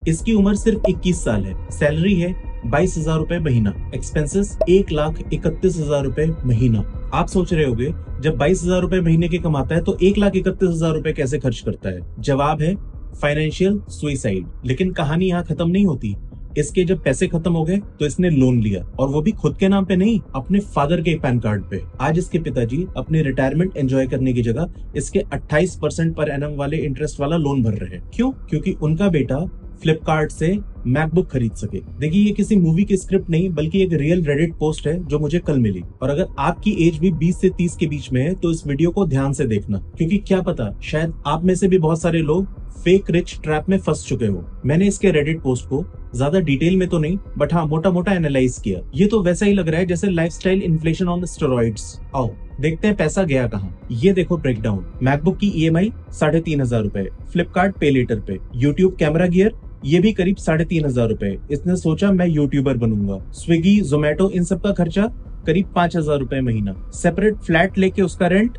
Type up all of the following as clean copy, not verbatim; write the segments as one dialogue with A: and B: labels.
A: इसकी उम्र सिर्फ 21 साल है, सैलरी है 22,000 रुपए महीना, एक्सपेंसेस 1,31,000 रुपए महीना। आप सोच रहे होंगे जब 22,000 रुपए महीने के कमाता है तो 1,31,000 रुपए कैसे खर्च करता है? जवाब है फाइनेंशियल सुइसाइड। लेकिन कहानी यहाँ खत्म नहीं होती। इसके जब पैसे खत्म हो गए तो इसने लोन लिया, और वो भी खुद के नाम पे नहीं, अपने फादर के पैन कार्ड पे। आज इसके पिताजी अपने रिटायरमेंट एंजॉय करने की जगह इसके 28% पर एनम वाले इंटरेस्ट वाला लोन भर रहे हैं। क्यों? क्योंकि उनका बेटा फ्लिपकार्ट से मैकबुक खरीद सके। देखिए, ये किसी मूवी की स्क्रिप्ट नहीं बल्कि एक रियल रेडिट पोस्ट है जो मुझे कल मिली। और अगर आपकी एज भी 20 से 30 के बीच में है तो इस वीडियो को ध्यान से देखना, क्योंकि क्या पता शायद आप में से भी बहुत सारे लोग फेक रिच ट्रैप में फंस चुके हो। मैंने इसके रेडिट पोस्ट को ज्यादा डिटेल में तो नहीं, बट हाँ मोटा मोटा एनालाइज किया। ये तो वैसा ही लग रहा है जैसे लाइफस्टाइल इन्फ्लेशन ऑन स्टेरॉइड्स। आओ देखते हैं पैसा गया कहाँ। ये देखो ब्रेकडाउन। मैकबुक की EMI 3,500 रुपए, फ्लिपकार्ट पे लेटर पे, यूट्यूब कैमरा गियर ये भी करीब 3,500 रुपए। इसने सोचा मैं यूट्यूबर बनूंगा। स्विगी, जोमेटो इन सब का खर्चा करीब 5,000 रुपए महीना। सेपरेट फ्लैट लेके उसका रेंट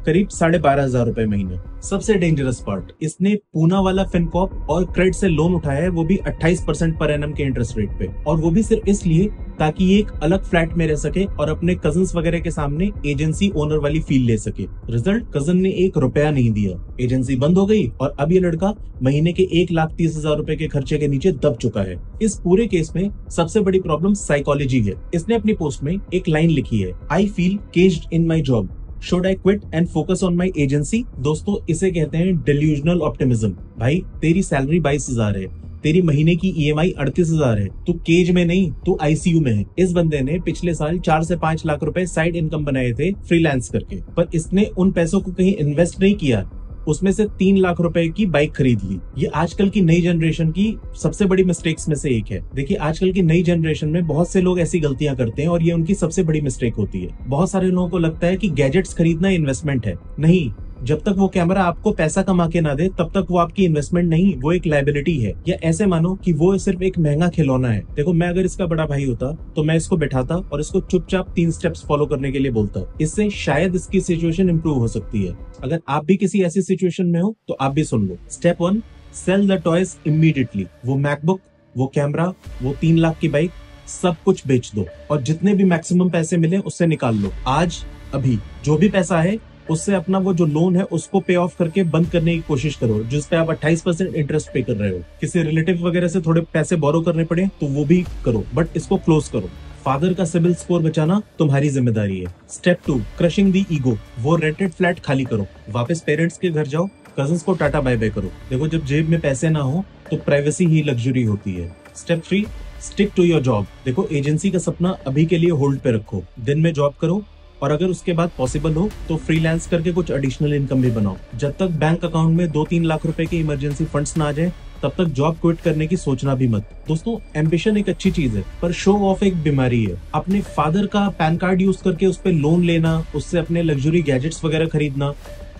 A: करीब 12,500 रुपए महीने। सबसे डेंजरस पार्ट, इसने पूना वाला फिनकॉर्प और क्रेडिट से लोन उठाया है, वो भी 28% पर एनम के इंटरेस्ट रेट पे, और वो भी सिर्फ इसलिए ताकि ये एक अलग फ्लैट में रह सके और अपने कजन्स वगैरह के सामने एजेंसी ओनर वाली फील ले सके। रिजल्ट, कजन ने 1 रुपया नहीं दिया, एजेंसी बंद हो गई और अब ये लड़का महीने के 1,30,000 रुपए के खर्चे के नीचे दब चुका है। इस पूरे केस में सबसे बड़ी प्रॉब्लम साइकोलॉजी है। इसने अपनी पोस्ट में एक लाइन लिखी है, I feel caged in my job, Should I quit and focus on my agency? दोस्तों, इसे कहते हैं delusional optimism। भाई, तेरी सैलरी 22,000 है, तेरी महीने की EMI 38,000 है, तू केज में नहीं, तू ICU में है। इस बंदे ने पिछले साल 4 से 5 लाख रुपए साइड इनकम बनाए थे फ्रीलांस करके, पर इसने उन पैसों को कहीं इन्वेस्ट नहीं किया। उसमें से 3 लाख रुपए की बाइक खरीद ली। ये आजकल की नई जनरेशन की सबसे बड़ी मिस्टेक्स में से एक है। देखिए, आजकल की नई जनरेशन में बहुत से लोग ऐसी गलतियां करते हैं और ये उनकी सबसे बड़ी मिस्टेक होती है। बहुत सारे लोगों को लगता है कि गैजेट्स खरीदना इन्वेस्टमेंट है। नहीं, जब तक वो कैमरा आपको पैसा कमा के ना दे तब तक वो आपकी इन्वेस्टमेंट नहीं, वो एक लायबिलिटी है। या ऐसे मानो कि वो सिर्फ एक महंगा खिलौना है। देखो, मैं अगर इसका बड़ा भाई होता तो मैं इसको बैठाता और इसको चुपचाप 3 स्टेप्स फॉलो करने के लिए बोलता। इससे शायद इसकी सिचुएशन इंप्रूव हो सकती है। अगर आप भी किसी ऐसी सिचुएशन में हो तो आप भी सुन लो। Step 1, sell the toys immediately. वो मैकबुक, वो कैमरा, वो 3 लाख की बाइक, सब कुछ बेच दो और जितने भी मैक्सिमम पैसे मिले उससे निकाल लो। आज अभी जो भी पैसा है उससे अपना वो जो लोन है उसको पे ऑफ करके बंद करने की कोशिश करो, जिस पे आप 28% इंटरेस्ट पे कर रहे हो। किसी रिलेटिव वगैरह से थोड़े पैसे बोरो करने पड़े तो वो भी करो, बट इसको क्लोज करो। फादर का सिविल स्कोर बचाना तुम्हारी जिम्मेदारी है। Step 2, crushing the ego. वो रेंटेड फ्लैट खाली करो, वापस पेरेंट्स के घर जाओ, कजन्स को टाटा बाय बाय करो। देखो, जब जेब में पैसे ना हो तो प्राइवेसी ही लग्जरी होती है। Step 3, stick to your job. देखो, एजेंसी का सपना अभी के लिए होल्ड पे रखो, दिन में जॉब करो और अगर उसके बाद पॉसिबल हो तो फ्रीलांस करके कुछ एडिशनल इनकम भी बनाओ। जब तक बैंक अकाउंट में 2-3 लाख रुपए के इमरजेंसी फंड्स ना आ जाए तब तक जॉब क्विट करने की सोचना भी मत। दोस्तों, एम्बिशन एक अच्छी चीज है, पर शो ऑफ एक बीमारी है। अपने फादर का पैन कार्ड यूज करके उस पर लोन लेना, उससे अपने लग्जरी गैजेट्स वगैरह खरीदना,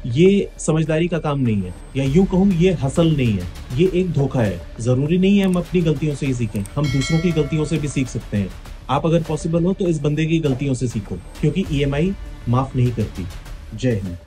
A: ये समझदारी का काम नहीं है, या यूं कहूं ये हसल नहीं है, ये एक धोखा है। जरूरी नहीं है हम अपनी गलतियों से ही सीखें, हम दूसरों की गलतियों से भी सीख सकते हैं। आप अगर पॉसिबल हो तो इस बंदे की गलतियों से सीखो, क्योंकि EMI माफ नहीं करती। जय हिंद।